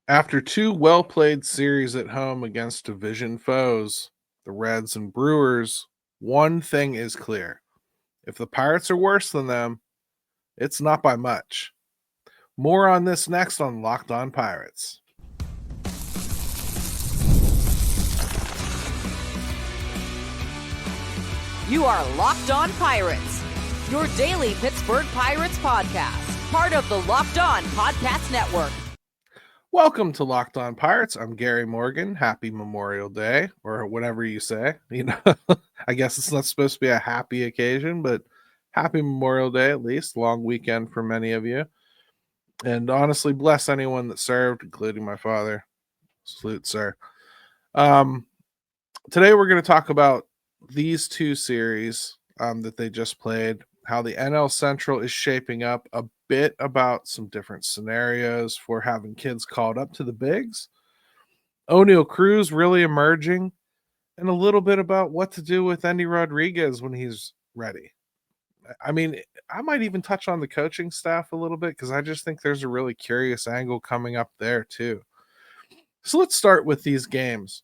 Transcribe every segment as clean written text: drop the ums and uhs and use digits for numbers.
After two well-played series at home against division foes, the Reds and Brewers, one thing is clear. If the Pirates are worse than them, it's not by much. More on this next on Locked On Pirates. You are Locked On Pirates, your daily Pittsburgh Pirates podcast, part of the Locked On Podcast Network. Welcome to Locked On Pirates. I'm Gary Morgan. Happy Memorial Day, or whatever you say. I guess it's not supposed to be a happy occasion, but happy Memorial Day at least. Long weekend for many of you. And honestly, bless anyone that served, including my father. Salute, sir. Today we're going to talk about these two series that they just played, how the NL Central is shaping up, a bit about some different scenarios for having kids called up to the bigs, Oneil Cruz really emerging, and a little bit about what to do with Endy Rodriguez when he's ready. I mean, I might even touch on the coaching staff a little bit because I just think there's a really curious angle coming up there too. So let's start with these games.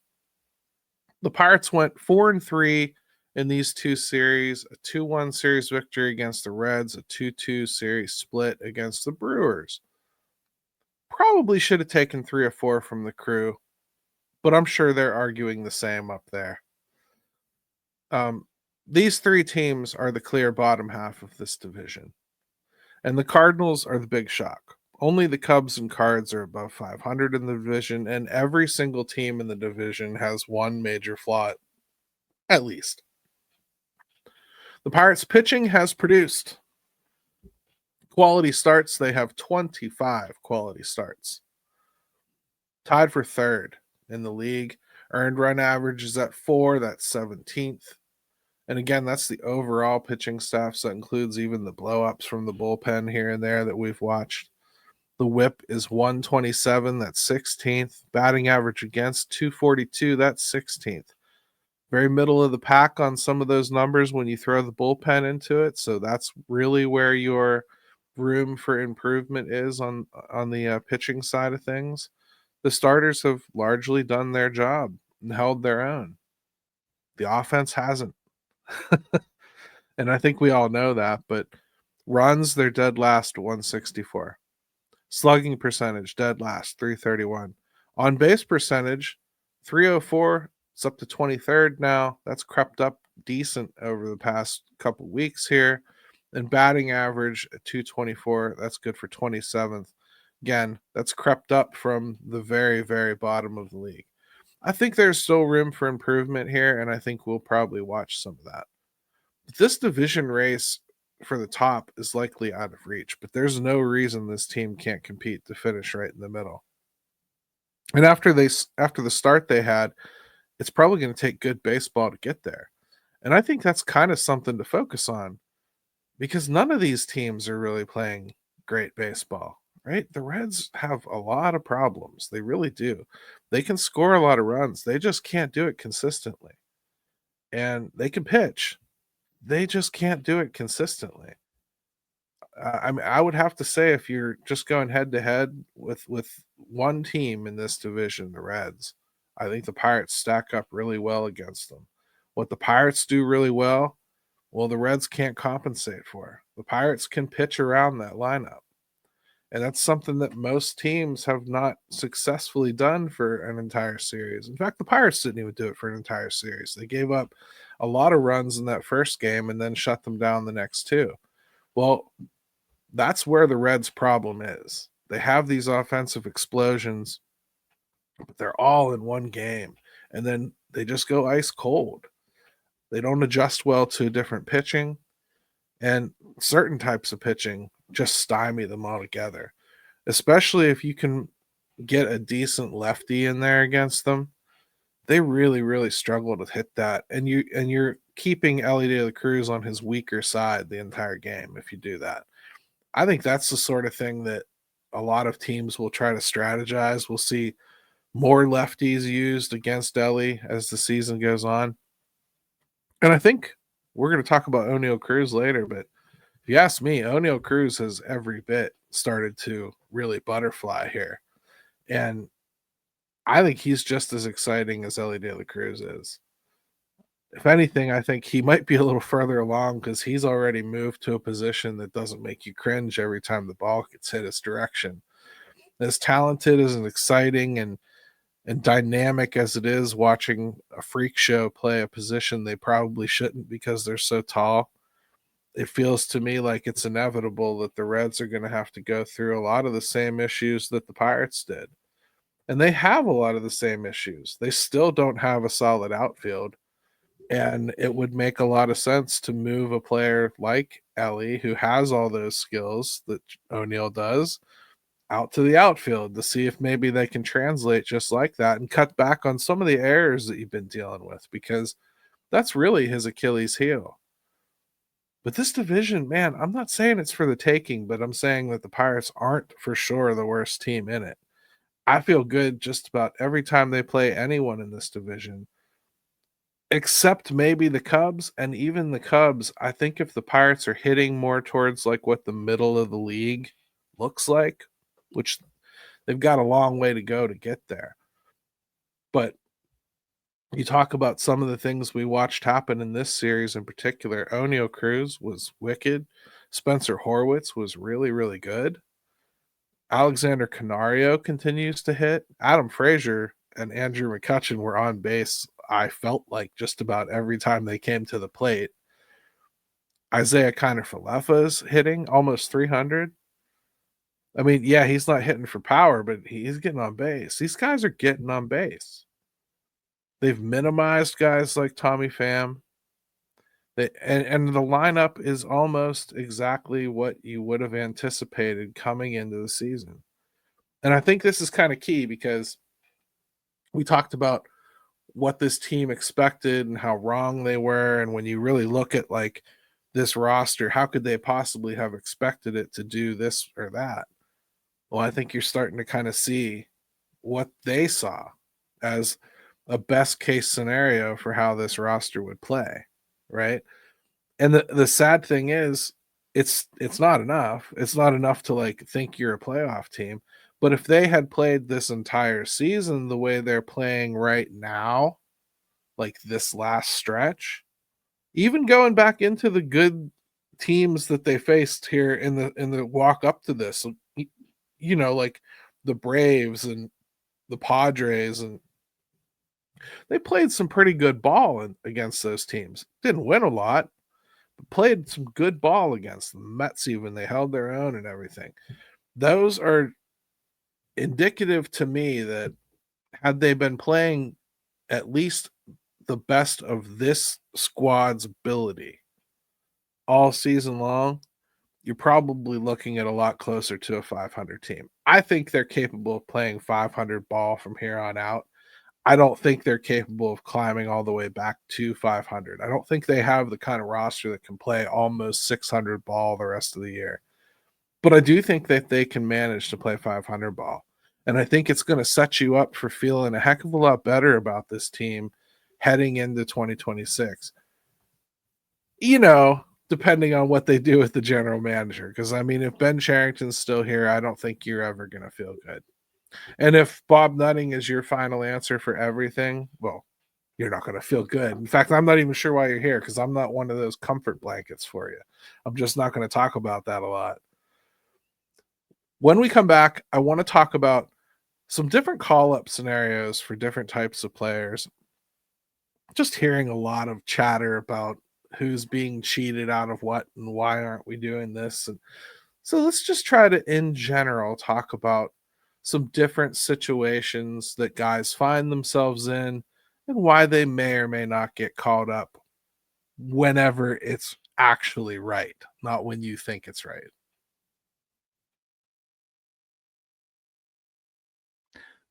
The Pirates went 4-3 in these two series, a 2-1 series victory against the Reds, a 2-2 series split against the Brewers. Probably should have taken 3 or 4 from the Crew, but I'm sure they're arguing the same up there. These three teams are the clear bottom half of this division, and the Cardinals are the big shock. Only the Cubs and Cards are above 500 in the division, and every single team in the division has one major flaw, at least. The Pirates pitching has produced quality starts. They have 25 quality starts. Tied for third in the league. Earned run average is at 4. That's 17th. And again, that's the overall pitching staff. So that includes even the blow-ups from the bullpen here and there that we've watched. The whip is 127. That's 16th. Batting average against 242. That's 16th. Very middle of the pack on some of those numbers when you throw the bullpen into it. So that's really where your room for improvement is on the pitching side of things. The starters have largely done their job and held their own. The offense hasn't. And I think we all know that, but runs, they're dead last, 164. Slugging percentage, dead last, 331. On base percentage, 304. It's up to 23rd now. That's crept up decent over the past couple weeks here. And batting average at 224. That's good for 27th. Again, that's crept up from the very, very bottom of the league. I think there's still room for improvement here, and I think we'll probably watch some of that. But this division race for the top is likely out of reach, but there's no reason this team can't compete to finish right in the middle. And after the start they had, it's probably going to take good baseball to get there. And I think that's kind of something to focus on because none of these teams are really playing great baseball, right? The Reds have a lot of problems. They really do. They can score a lot of runs. They just can't do it consistently. And they can pitch. They just can't do it consistently. I would have to say if you're just going head to head with one team in this division, the Reds, I think the Pirates stack up really well against them. What the Pirates do really well, the Reds can't compensate for. The Pirates can pitch around that lineup. And that's something that most teams have not successfully done for an entire series. In fact, the Pirates didn't even do it for an entire series. They gave up a lot of runs in that first game and then shut them down the next two. Well, that's where the Reds' problem is. They have these offensive explosions, but they're all in one game. And then they just go ice cold. They don't adjust well to different pitching. And certain types of pitching just stymie them all together, especially if you can get a decent lefty in there against them. They really, really struggle to hit that. And you're keeping Endy Cruz on his weaker side the entire game if you do that. I think that's the sort of thing that a lot of teams will try to strategize. We'll see more lefties used against Ellie as the season goes on. And I think we're going to talk about Oneil Cruz later, but if you ask me, Oneil Cruz has every bit started to really butterfly here. And I think he's just as exciting as Elly De La Cruz is. If anything, I think he might be a little further along because he's already moved to a position that doesn't make you cringe every time the ball gets hit his direction. As talented, as exciting, and dynamic as it is watching a freak show play a position they probably shouldn't because they're so tall, it feels to me like it's inevitable that the Reds are going to have to go through a lot of the same issues that the Pirates did. And they have a lot of the same issues. They still don't have a solid outfield. And it would make a lot of sense to move a player like Elly, who has all those skills that Oneil does, out to the outfield to see if maybe they can translate just like that and cut back on some of the errors that you've been dealing with, because that's really his Achilles heel. But this division, man, I'm not saying it's for the taking, but I'm saying that the Pirates aren't for sure the worst team in it. I feel good just about every time they play anyone in this division, except maybe the Cubs. And even the Cubs, I think if the Pirates are hitting more towards like what the middle of the league looks like, which they've got a long way to go to get there. But you talk about some of the things we watched happen in this series in particular. Oneil Cruz was wicked. Spencer Horwitz was really, really good. Alexander Canario continues to hit. Adam Frazier and Andrew McCutchen were on base, I felt like, just about every time they came to the plate. Isaiah Kiner-Falefa's hitting almost 300. I mean, yeah, he's not hitting for power, but he's getting on base. These guys are getting on base. They've minimized guys like Tommy Pham. And the lineup is almost exactly what you would have anticipated coming into the season. And I think this is kind of key because we talked about what this team expected and how wrong they were. And when you really look at like this roster, how could they possibly have expected it to do this or that? Well, I think you're starting to kind of see what they saw as a best case scenario for how this roster would play, right? And the sad thing is it's not enough. It's not enough to like think you're a playoff team. But if they had played this entire season the way they're playing right now, like this last stretch, even going back into the good teams that they faced here in the walk up to this, you know, like the Braves and the Padres, and they played some pretty good ball against those teams. Didn't win a lot, but played some good ball against them. Mets even, they held their own and everything. Those are indicative to me that had they been playing at least the best of this squad's ability all season long, you're probably looking at a lot closer to a 500 team. I think they're capable of playing 500 ball from here on out. I don't think they're capable of climbing all the way back to 500. I don't think they have the kind of roster that can play almost 600 ball the rest of the year. But I do think that they can manage to play 500 ball. And I think it's going to set you up for feeling a heck of a lot better about this team heading into 2026. You know, depending on what they do with the general manager. Because, I mean, if Ben Cherington's still here, I don't think you're ever going to feel good. And if Bob Nutting is your final answer for everything, well, you're not going to feel good. In fact, I'm not even sure why you're here, because I'm not one of those comfort blankets for you. I'm just not going to talk about that a lot. When we come back, I want to talk about some different call-up scenarios for different types of players. Just hearing a lot of chatter about who's being cheated out of what and why aren't we doing this. And so let's just try to, in general, talk about some different situations that guys find themselves in and why they may or may not get called up whenever it's actually right, not when you think it's right.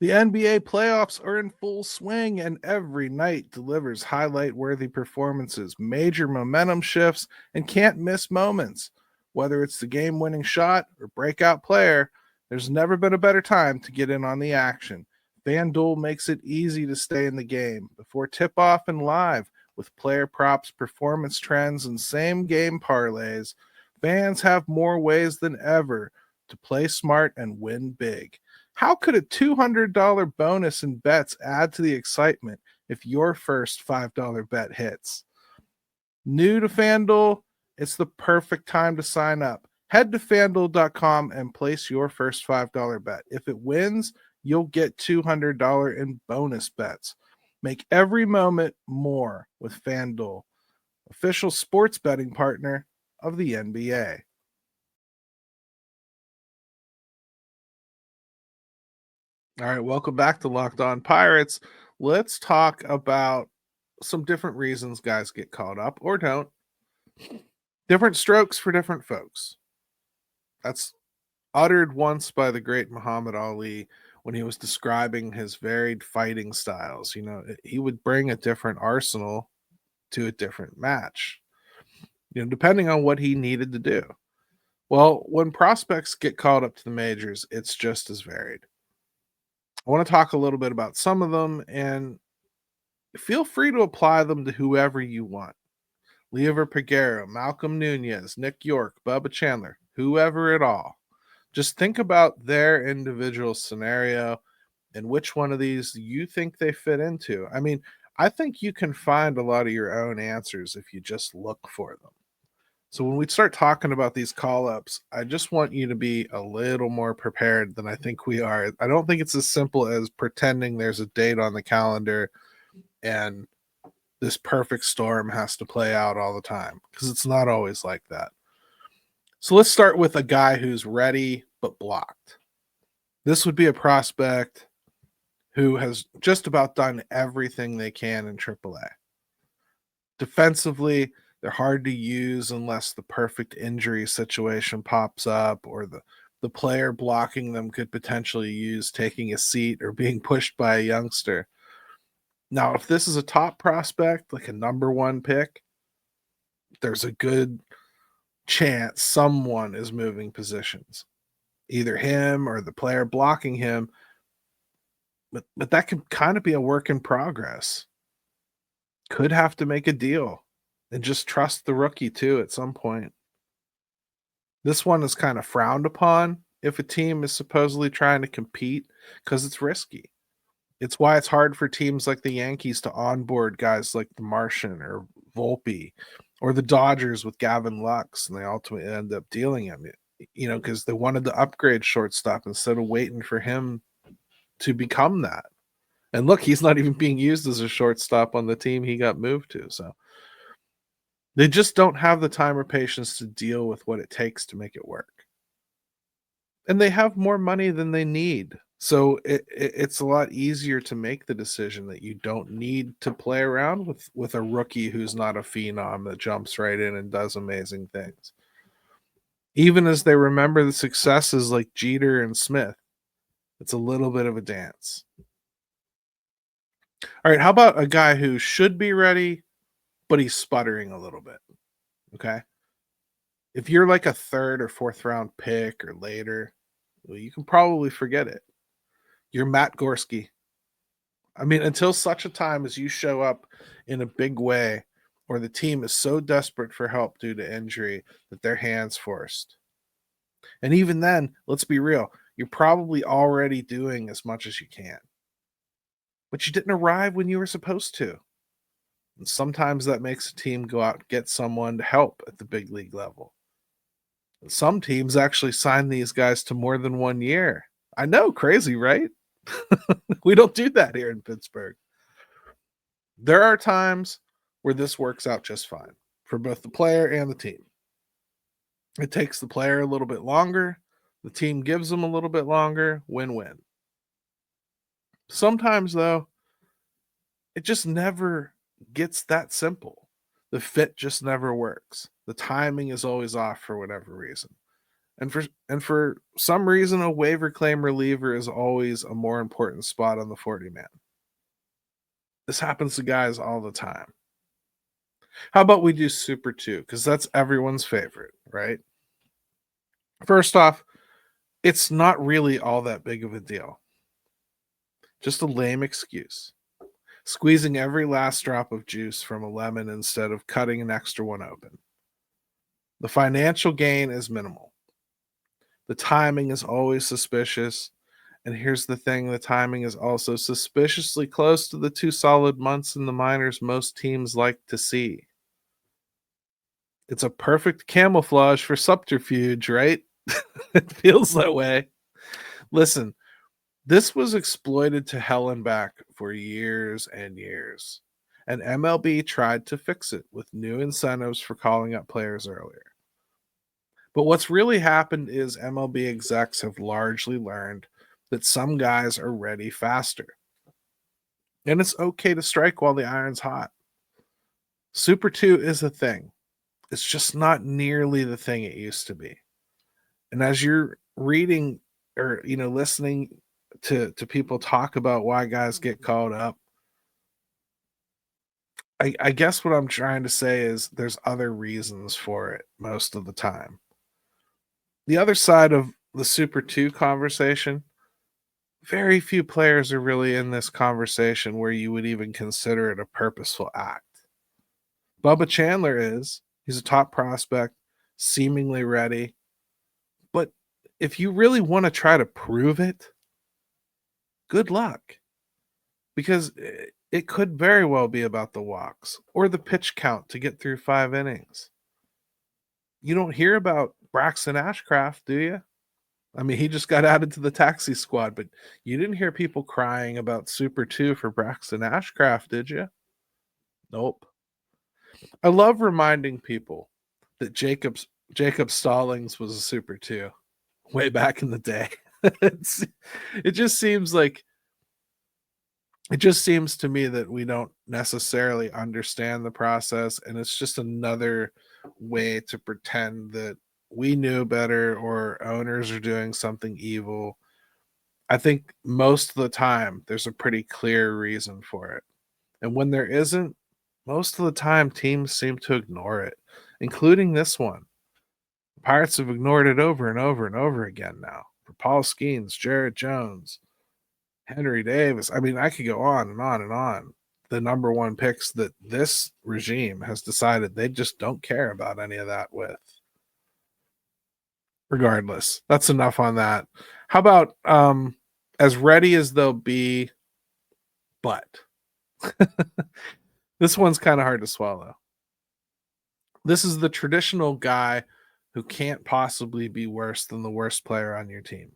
The NBA playoffs are in full swing, and every night delivers highlight-worthy performances, major momentum shifts, and can't-miss moments. Whether it's the game-winning shot or breakout player, there's never been a better time to get in on the action. FanDuel makes it easy to stay in the game before tip-off and live with player props, performance trends, and same-game parlays. Fans have more ways than ever to play smart and win big. How could a $200 bonus in bets add to the excitement if your first $5 bet hits? New to FanDuel, it's the perfect time to sign up. Head to fanduel.com and place your first $5 bet. If it wins, you'll get $200 in bonus bets. Make every moment more with FanDuel, official sports betting partner of the NBA. All right, welcome back to Locked On Pirates. Let's talk about some different reasons guys get caught up or don't. Different strokes for different folks. That's uttered once by the great Muhammad Ali when he was describing his varied fighting styles. You know, he would bring a different arsenal to a different match, you know, depending on what he needed to do. Well, when prospects get called up to the majors, it's just as varied. I want to talk a little bit about some of them, and feel free to apply them to whoever you want. Lever Peguero, Malcolm Nunez, Nick York, Bubba Chandler, whoever at all. Just think about their individual scenario and which one of these you think they fit into. I mean, I think you can find a lot of your own answers if you just look for them. So when we start talking about these call-ups, I just want you to be a little more prepared than I think we are. I don't think it's as simple as pretending there's a date on the calendar and this perfect storm has to play out all the time, because it's not always like that. So let's start with a guy who's ready but blocked. This would be a prospect who has just about done everything they can in AAA. Defensively, they're hard to use unless the perfect injury situation pops up or the player blocking them could potentially use taking a seat or being pushed by a youngster. Now, if this is a top prospect, like a number one pick, there's a good chance someone is moving positions, either him or the player blocking him. But that could kind of be a work in progress. Could have to make a deal and just trust the rookie too at some point. This one is kind of frowned upon if a team is supposedly trying to compete because it's risky. It's why it's hard for teams like the Yankees to onboard guys like the Martian or Volpe, or the Dodgers with Gavin Lux, and they ultimately end up dealing him, you know, because they wanted to upgrade shortstop instead of waiting for him to become that. And look, he's not even being used as a shortstop on the team he got moved to. So they just don't have the time or patience to deal with what it takes to make it work. And they have more money than they need. So it's a lot easier to make the decision that you don't need to play around with a rookie who's not a phenom that jumps right in and does amazing things. Even as they remember the successes like Jeter and Smith, it's a little bit of a dance. All right, how about a guy who should be ready, but he's sputtering a little bit? Okay. If you're like a third or fourth round pick or later, well, you can probably forget it. You're Matt Gorski. I mean, until such a time as you show up in a big way or the team is so desperate for help due to injury that their hands forced. And even then, let's be real, you're probably already doing as much as you can. But you didn't arrive when you were supposed to. And sometimes that makes a team go out and get someone to help at the big league level. And some teams actually sign these guys to more than 1 year. I know, crazy, right? We don't do that here in Pittsburgh. There are times where this works out just fine for both the player and the team. It takes the player a little bit longer. The team gives them a little bit longer. Win-win. Sometimes, though, it just never gets that simple. The fit just never works. The timing is always off for whatever reason. And for some reason, a waiver claim reliever is always a more important spot on the 40-man. This happens to guys all the time. How about we do Super 2? Because that's everyone's favorite, right? First off, it's not really all that big of a deal. Just a lame excuse. Squeezing every last drop of juice from a lemon instead of cutting an extra one open. The financial gain is minimal. The timing is always suspicious, And here's the thing, the timing is also suspiciously close to the 2 solid months in the minors most teams like to see. It's a perfect camouflage for subterfuge, right? It feels that way. Listen, this was exploited to hell and back for years and years. And MLB tried to fix it with new incentives for calling up players earlier. But what's really happened is MLB execs have largely learned that some guys are ready faster. And it's okay to strike while the iron's hot. Super 2 is a thing. It's just not nearly the thing it used to be. And as you're reading or listening to people talk about why guys get called up, I guess what I'm trying to say is there's other reasons for it most of the time. The other side of the Super 2 conversation, very few players are really in this conversation where you would even consider it a purposeful act. Bubba Chandler is. He's a top prospect, seemingly ready. But if you really want to try to prove it, good luck. Because it could very well be about the walks or the pitch count to get through 5 innings. You don't hear about Braxton Ashcraft, do you? I mean, he just got added to the taxi squad, but you didn't hear people crying about Super 2 for Braxton Ashcraft, did you? Nope. I love reminding people that Jacob Stallings was a Super 2 way back in the day. It just seems to me that we don't necessarily understand the process, and it's just another way to pretend that we knew better or owners are doing something evil. I think most of the time there's a pretty clear reason for it. And when there isn't, most of the time teams seem to ignore it, including this one. The Pirates have ignored it over and over and over again now. For Paul Skeens, Jared Jones, Henry Davis. I mean, I could go on and on and on. The number one picks that this regime has decided they just don't care about any of that with. Regardless, that's enough on that. How about as ready as they'll be, but this one's kind of hard to swallow. This is the traditional guy who can't possibly be worse than the worst player on your team.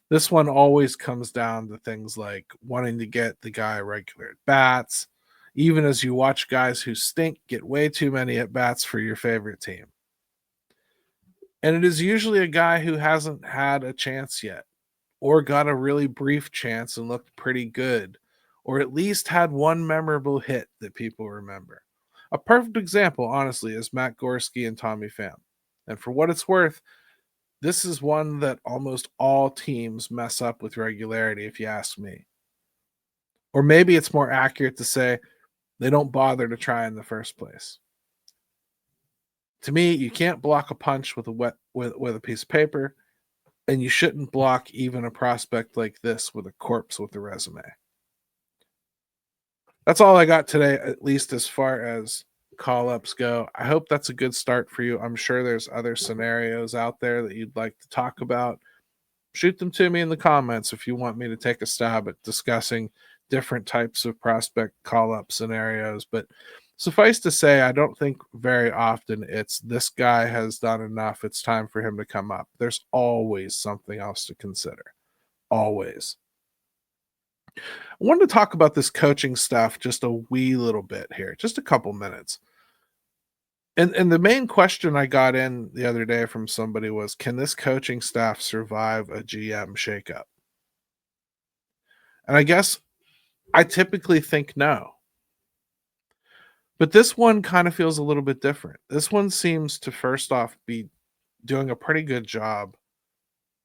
This one always comes down to things like wanting to get the guy regular at bats, even as you watch guys who stink get way too many at bats for your favorite team. And it is usually a guy who hasn't had a chance yet, or got a really brief chance and looked pretty good, or at least had one memorable hit that people remember. A perfect example, honestly, is Matt Gorski and Tommy Pham. And for what it's worth, this is one that almost all teams mess up with regularity, if you ask me. Or maybe it's more accurate to say they don't bother to try in the first place. To me, you can't block a punch with a piece of paper, and you shouldn't block even a prospect like this with a corpse with a resume. That's all I got today, at least as far as call-ups go. I hope that's a good start for you. I'm sure there's other scenarios out there that you'd like to talk about. Shoot them to me in the comments if you want me to take a stab at discussing different types of prospect call-up scenarios. But suffice to say, I don't think very often it's this guy has done enough, it's time for him to come up. There's always something else to consider. Always. I wanted to talk about this coaching stuff just a wee little bit here, just a couple minutes. And the main question I got in the other day from somebody was, can this coaching staff survive a GM shakeup? And I guess I typically think no. But this one kind of feels a little bit different. This one seems to first off be doing a pretty good job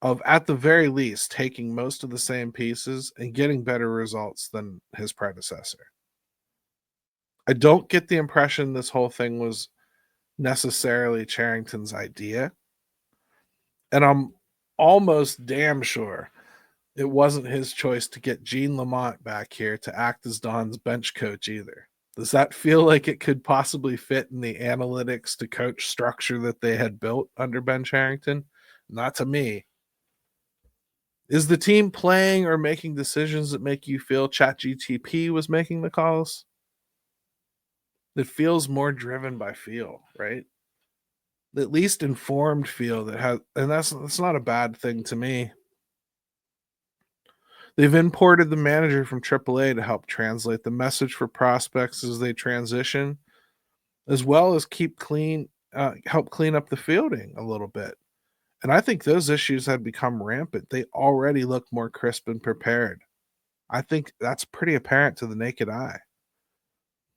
of, at the very least, taking most of the same pieces and getting better results than his predecessor. I don't get the impression this whole thing was necessarily Charrington's idea. And I'm almost damn sure it wasn't his choice to get Gene Lamont back here to act as Don's bench coach either. Does that feel like it could possibly fit in the analytics to coach structure that they had built under Ben Charrington? Not to me. Is the team playing or making decisions that make you feel ChatGTP was making the calls? It feels more driven by feel, right? At least informed feel that has, and that's not a bad thing to me. They've imported the manager from AAA to help translate the message for prospects as they transition, as well as help clean up the fielding a little bit. And I think those issues have become rampant. They already look more crisp and prepared. I think that's pretty apparent to the naked eye.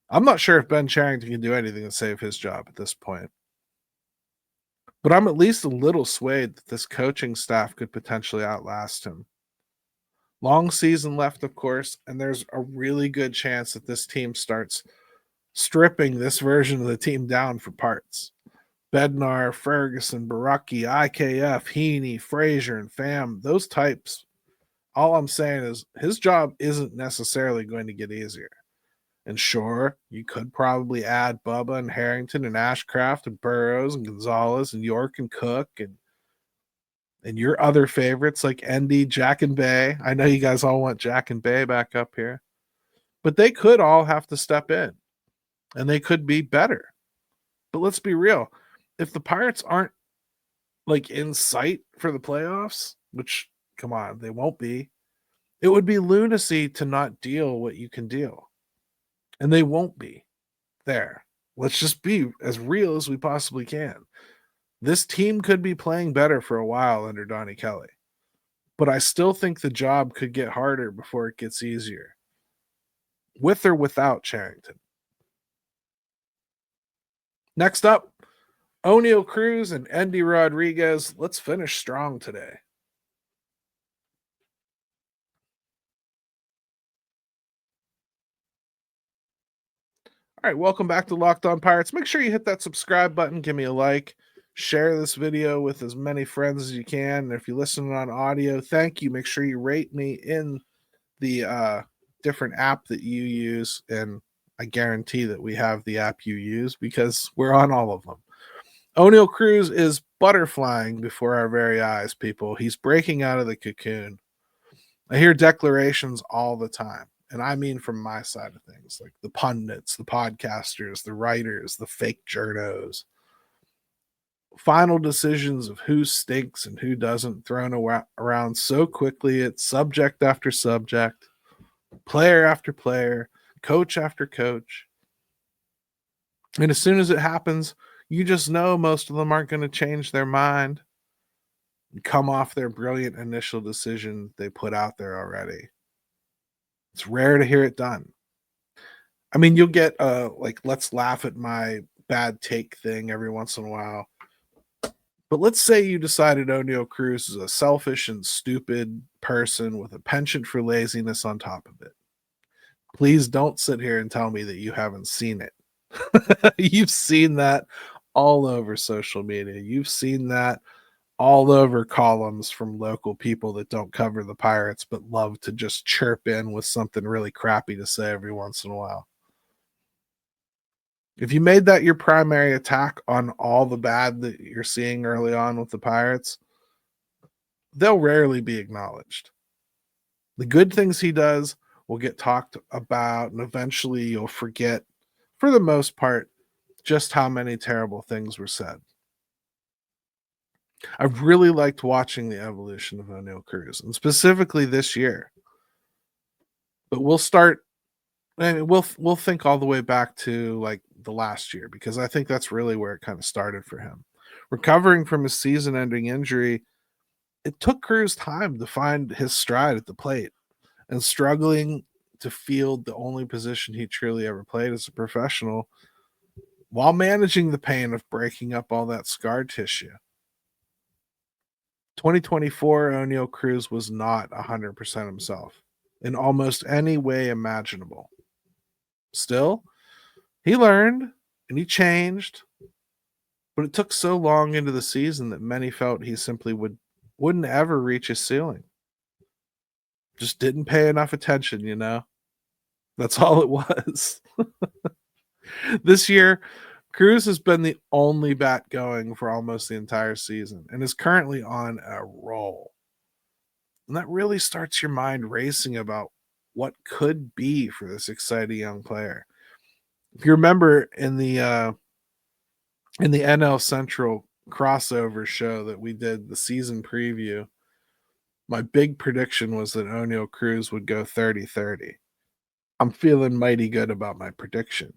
I'm not sure if Ben Cherington can do anything to save his job at this point. But I'm at least a little swayed that this coaching staff could potentially outlast him. Long season left, of course, and there's a really good chance that this team starts stripping this version of the team down for parts. Bednar, Ferguson, Baraki, IKF, Heaney, Frazier, and Pham, those types, all I'm saying is his job isn't necessarily going to get easier. And sure, you could probably add Bubba and Harrington and Ashcraft and Burrows and Gonzalez and York and Cook and your other favorites like Endy, Jack and Bay. I know you guys all want Jack and Bay back up here. But they could all have to step in. And they could be better. But let's be real. If the Pirates aren't like in sight for the playoffs, which, come on, they won't be, it would be lunacy to not deal what you can deal. And they won't be there. Let's just be as real as we possibly can. This team could be playing better for a while under Donnie Kelly. But I still think the job could get harder before it gets easier. With or without Cherington. Next up, Oneil Cruz and Endy Rodriguez. Let's finish strong today. All right, welcome back to Locked On Pirates. Make sure you hit that subscribe button, give me a like, share this video with as many friends as you can. And if you're listening on audio, thank you. Make sure you rate me in the different app that you use, and I guarantee that we have the app you use because we're on all of them. Oneil Cruz is butterflying before our very eyes, people. He's breaking out of the cocoon. I hear declarations all the time. And I mean from my side of things, like the pundits, the podcasters, the writers, the fake journos. Final decisions of who stinks and who doesn't thrown around so quickly. It's subject after subject, player after player, coach after coach. And as soon as it happens, you just know most of them aren't going to change their mind and come off their brilliant initial decision they put out there already. It's rare to hear it done. I mean, you'll get like, let's laugh at my bad take thing every once in a while. But let's say you decided Oneil Cruz is a selfish and stupid person with a penchant for laziness on top of it. Please don't sit here and tell me that you haven't seen it. You've seen that all over social media. You've seen that all over columns from local people that don't cover the Pirates but love to just chirp in with something really crappy to say every once in a while. If you made that your primary attack on all the bad that you're seeing early on with the Pirates, they'll rarely be acknowledged. The good things he does will get talked about, and eventually you'll forget, for the most part, just how many terrible things were said. I've really liked watching the evolution of Oneil Cruz, and specifically this year. But we'll think all the way back to like the last year, because I think that's really where it kind of started for him. Recovering from his season-ending injury, it took Cruz time to find his stride at the plate, and struggling to field the only position he truly ever played as a professional while managing the pain of breaking up all that scar tissue. 2024, Oneil Cruz was not 100% himself in almost any way imaginable. Still, he learned and he changed, but it took so long into the season that many felt he simply wouldn't ever reach his ceiling. Just didn't pay enough attention, you know? That's all it was. This year, Cruz has been the only bat going for almost the entire season and is currently on a roll. And that really starts your mind racing about what could be for this exciting young player. If you remember in the NL Central crossover show that we did, the season preview, my big prediction was that Oneil Cruz would go 30-30. I'm feeling mighty good about my prediction.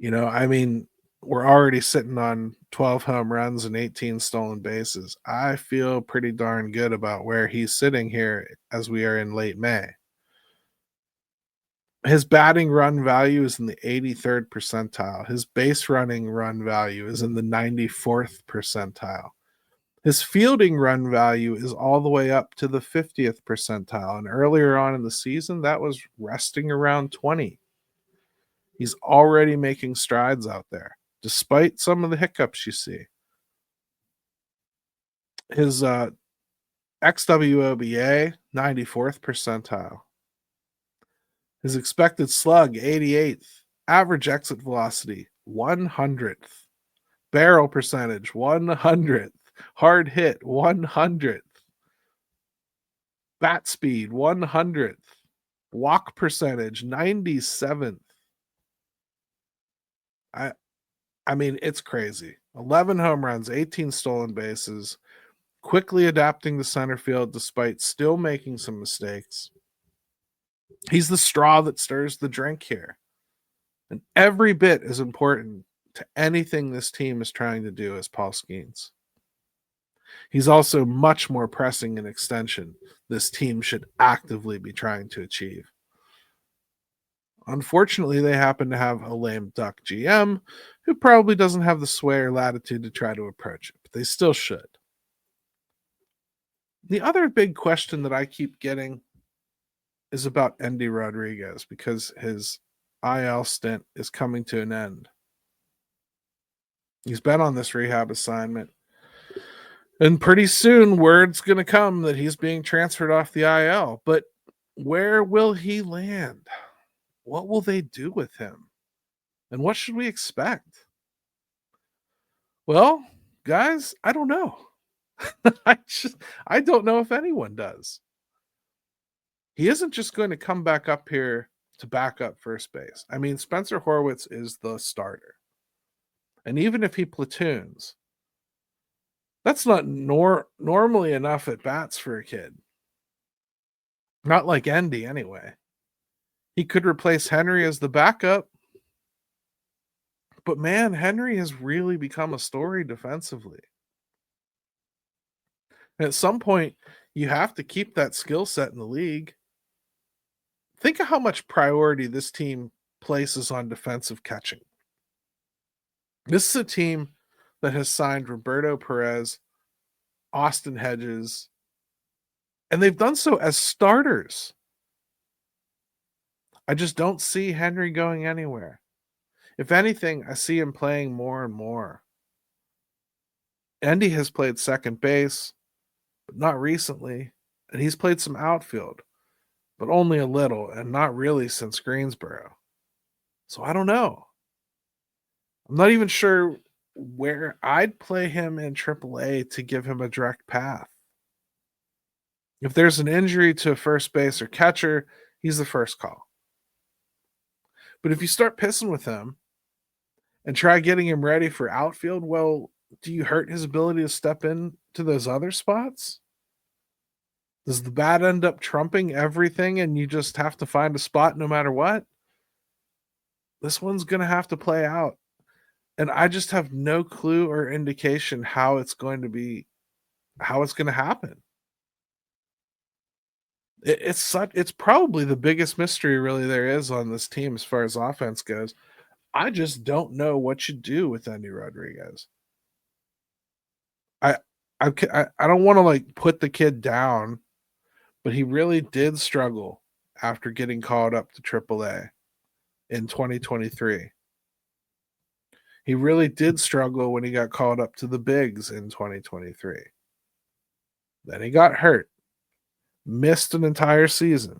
I mean, we're already sitting on 12 home runs and 18 stolen bases. I feel pretty darn good about where he's sitting here as we are in late May. His batting run value is in the 83rd percentile. His base running run value is in the 94th percentile. His fielding run value is all the way up to the 50th percentile. And earlier on in the season, that was resting around 20. He's already making strides out there, despite some of the hiccups you see. His XWOBA, 94th percentile. His expected slug, 88th. Average exit velocity, 100th. Barrel percentage, 100th. Hard hit, 100th. Bat speed, 100th. Walk percentage, 97th. I mean, it's crazy. 11 home runs, 18 stolen bases, quickly adapting to center field despite still making some mistakes. He's the straw that stirs the drink here. And every bit is important to anything this team is trying to do as Paul Skeens. He's also much more pressing an extension this team should actively be trying to achieve. Unfortunately, they happen to have a lame duck GM who probably doesn't have the sway or latitude to try to approach it, but they still should. The other big question that I keep getting is about Endy Rodriguez because his IL stint is coming to an end. He's been on this rehab assignment. And pretty soon, word's going to come that he's being transferred off the IL. But where will he land? What will they do with him? And what should we expect? Well, guys, I don't know. I don't know if anyone does. He isn't just going to come back up here to back up first base. I mean, Spencer Horwitz is the starter. And even if he platoons, that's not normally enough at bats for a kid. Not like Endy, anyway. He could replace Henry as the backup. But man, Henry has really become a story defensively. And at some point, you have to keep that skill set in the league. Think of how much priority this team places on defensive catching. This is a team that has signed Roberto Perez, Austin Hedges, and they've done so as starters. I just don't see Henry going anywhere. If anything, I see him playing more and more. Endy has played second base, but not recently, and he's played some outfield, but only a little, and not really since Greensboro. So I don't know. I'm not even sure where I'd play him in AAA to give him a direct path. If there's an injury to first base or catcher, he's the first call. But if you start pissing with him and try getting him ready for outfield, well, do you hurt his ability to step in to those other spots? Does the bat end up trumping everything and you just have to find a spot no matter what? This one's going to have to play out. And I just have no clue or indication how it's going to happen. It's probably the biggest mystery really there is on this team as far as offense goes. I just don't know what you do with Endy Rodriguez. I don't want to like put the kid down, but he really did struggle after getting called up to AAA in 2023. He really did struggle when he got called up to the bigs in 2023. Then he got hurt, missed an entire season,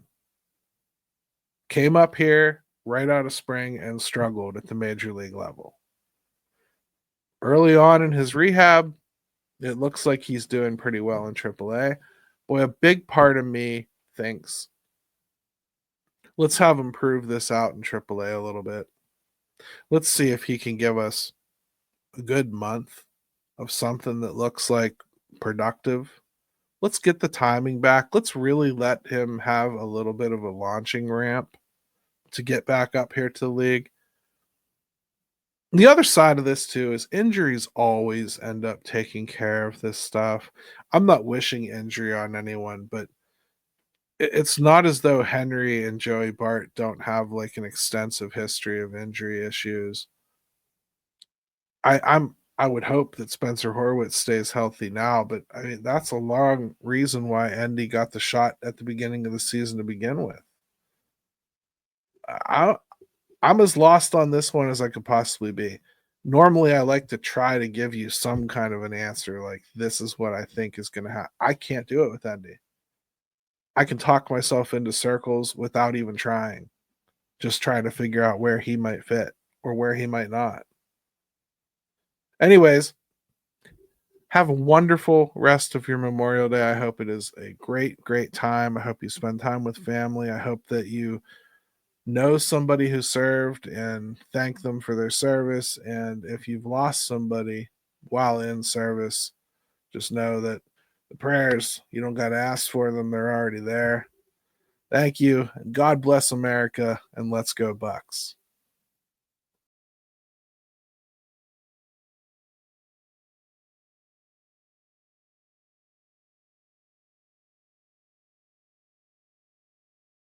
came up here right out of spring and struggled at the major league level. Early on in his rehab, it looks like he's doing pretty well in AAA, Boy, a big part of me thinks, let's have him prove this out in AAA a little bit. Let's see if he can give us a good month of something that looks like productive. Let's get the timing back. Let's really let him have a little bit of a launching ramp to get back up here to the league. The other side of this too is injuries always end up taking care of this stuff. I'm not wishing injury on anyone, but it's not as though Henry and Joey Bart don't have like an extensive history of injury issues. I would hope that Spencer Horwitz stays healthy now, but I mean that's a long reason why Endy got the shot at the beginning of the season to begin with. I I'm as lost on this one as I could possibly be. Normally, I like to try to give you some kind of an answer, like this is what I think is going to happen. I can't do it with Endy. I can talk myself into circles without even trying, just trying to figure out where he might fit or where he might not. Anyways, have a wonderful rest of your Memorial Day. I hope it is a great, great time. I hope you spend time with family. I hope that you know somebody who served and thank them for their service. And if you've lost somebody while in service, just know that the prayers, you don't got to ask for them, they're already there. Thank you. God bless America, and let's go Bucks.